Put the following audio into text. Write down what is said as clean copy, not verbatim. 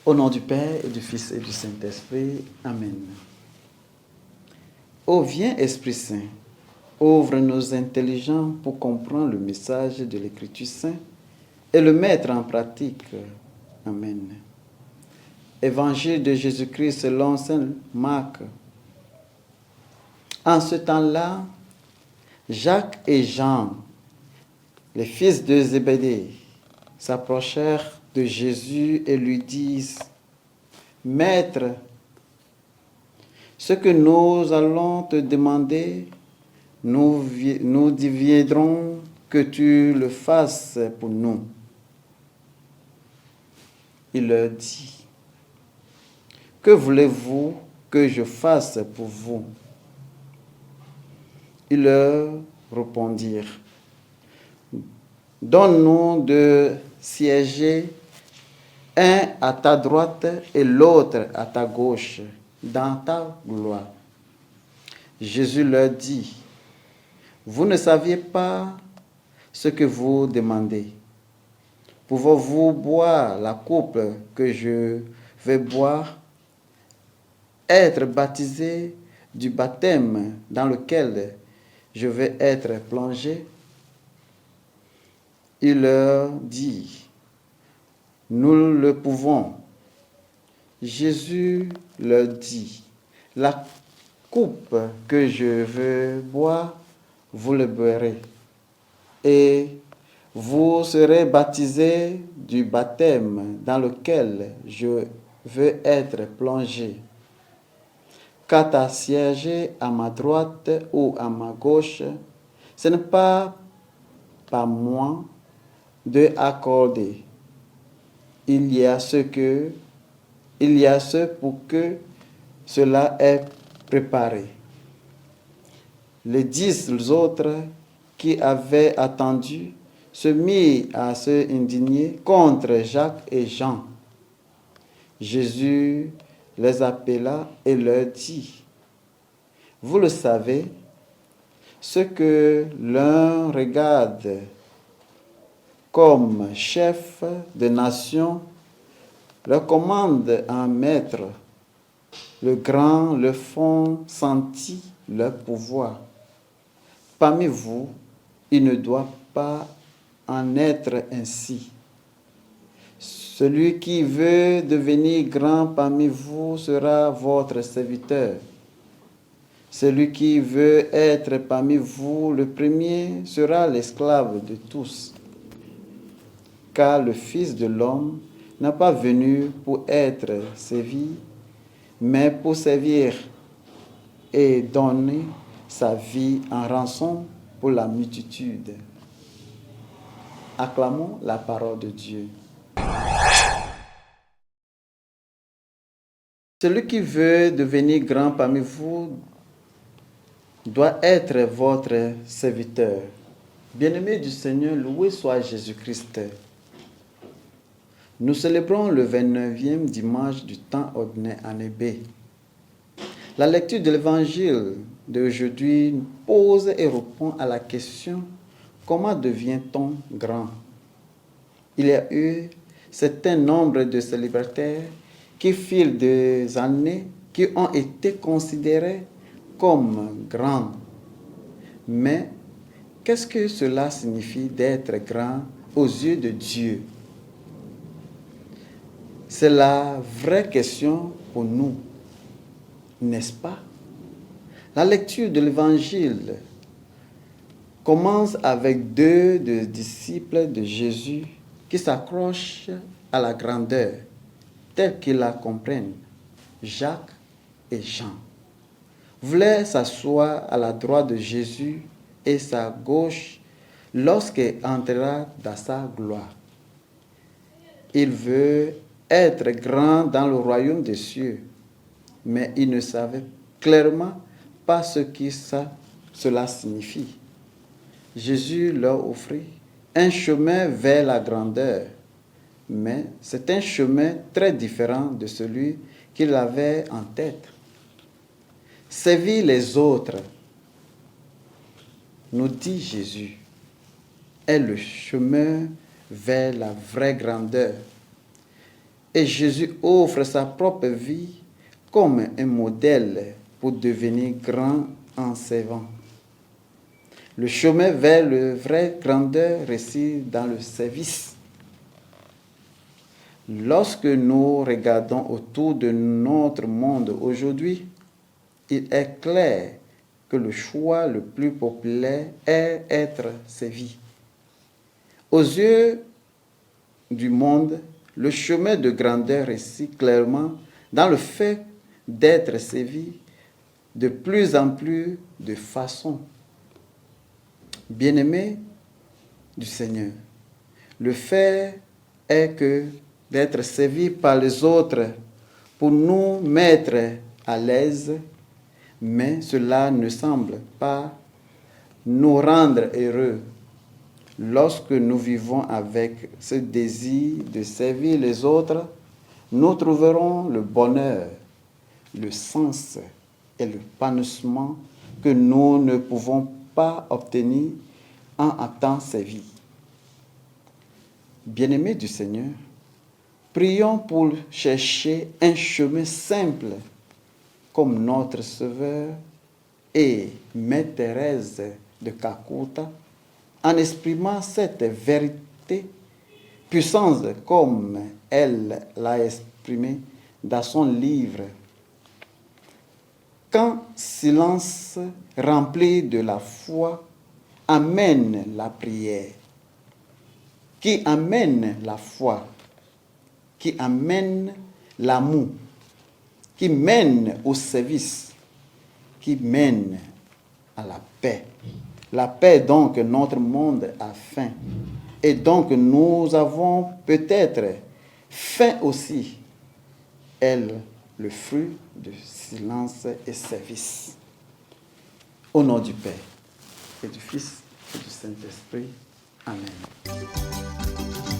Au nom du Père et du Fils et du Saint-Esprit. Amen. Ô viens Esprit Saint, ouvre nos intelligences pour comprendre le message de l'Écriture sainte et le mettre en pratique. Amen. Évangile de Jésus-Christ selon saint Marc. En ce temps-là, Jacques et Jean, les fils de Zébédée, s'approchèrent de Jésus et lui disent: Maître, ce que nous allons te demander, nous deviendrons que tu le fasses pour nous. Il leur dit: Que voulez-vous que je fasse pour vous? Ils leur répondirent: Donne-nous de siéger, un à ta droite et l'autre à ta gauche, dans ta gloire. Jésus leur dit: Vous ne saviez pas ce que vous demandez. Pouvez-vous boire la coupe que je vais boire, être baptisé du baptême dans lequel je vais être plongé? Il leur dit: Nous le pouvons. Jésus leur dit: La coupe que je veux boire, vous le boirez, et vous serez baptisés du baptême dans lequel je veux être plongé. Quant à siéger à ma droite ou à ma gauche, ce n'est pas par moi de accorder. Il y a ce pour que cela est préparé. Les 10 autres qui avaient attendu se mirent à se indigner contre Jacques et Jean. Jésus les appela et leur dit: Vous le savez, ce que l'un regarde comme chef de nation leur commande un maître. Le grand le font sentir leur pouvoir. Parmi vous, il ne doit pas en être ainsi. Celui qui veut devenir grand parmi vous sera votre serviteur. Celui qui veut être parmi vous le premier sera l'esclave de tous. Car le Fils de l'homme n'est pas venu pour être servi, mais pour servir et donner sa vie en rançon pour la multitude. Acclamons la parole de Dieu. Celui qui veut devenir grand parmi vous doit être votre serviteur. Bien-aimés du Seigneur, loué soit Jésus-Christ. Nous célébrons le 29e dimanche du temps ordinaire année B. La lecture de l'évangile d'aujourd'hui pose et répond à la question: comment devient-on grand? Il y a eu certain nombre de célibataires qui, fil des années, qui ont été considérés comme grands. Mais qu'est-ce que cela signifie d'être grand aux yeux de Dieu? C'est la vraie question pour nous, n'est-ce pas? La lecture de l'Évangile commence avec 2 des disciples de Jésus qui s'accrochent à la grandeur, telle qu'ils la comprennent. Jacques et Jean voulaient s'asseoir à la droite de Jésus et sa gauche lorsqu'il entrera dans sa gloire. Il veut être grand dans le royaume des cieux, mais il ne savait clairement pas ce que cela signifie. Jésus leur offrit un chemin vers la grandeur, mais c'est un chemin très différent de celui qu'il avait en tête. Servir les autres, nous dit Jésus, est le chemin vers la vraie grandeur. Et Jésus offre sa propre vie comme un modèle pour devenir grand en servant. Le chemin vers la vraie grandeur réside dans le service. Lorsque nous regardons autour de notre monde aujourd'hui, il est clair que le choix le plus populaire est être servi. Aux yeux du monde, le chemin de grandeur réside clairement dans le fait d'être servi de plus en plus de façons. Bien-aimés du Seigneur, le fait est que d'être servi par les autres pour nous mettre à l'aise, mais cela ne semble pas nous rendre heureux. Lorsque nous vivons avec ce désir de servir les autres, nous trouverons le bonheur, le sens et l'épanouissement que nous ne pouvons pas obtenir en étant servis. Bien-aimés du Seigneur, prions pour chercher un chemin simple comme notre Sauveur et Mère Thérèse de Calcutta, en exprimant cette vérité puissante comme elle l'a exprimée dans son livre. Quand silence rempli de la foi amène la prière, qui amène la foi, qui amène l'amour, qui mène au service, qui mène à la paix. La paix donc notre monde a faim. Et donc nous avons peut-être faim aussi. Elle, le fruit de silence et service. Au nom du Père et du Fils et du Saint-Esprit. Amen.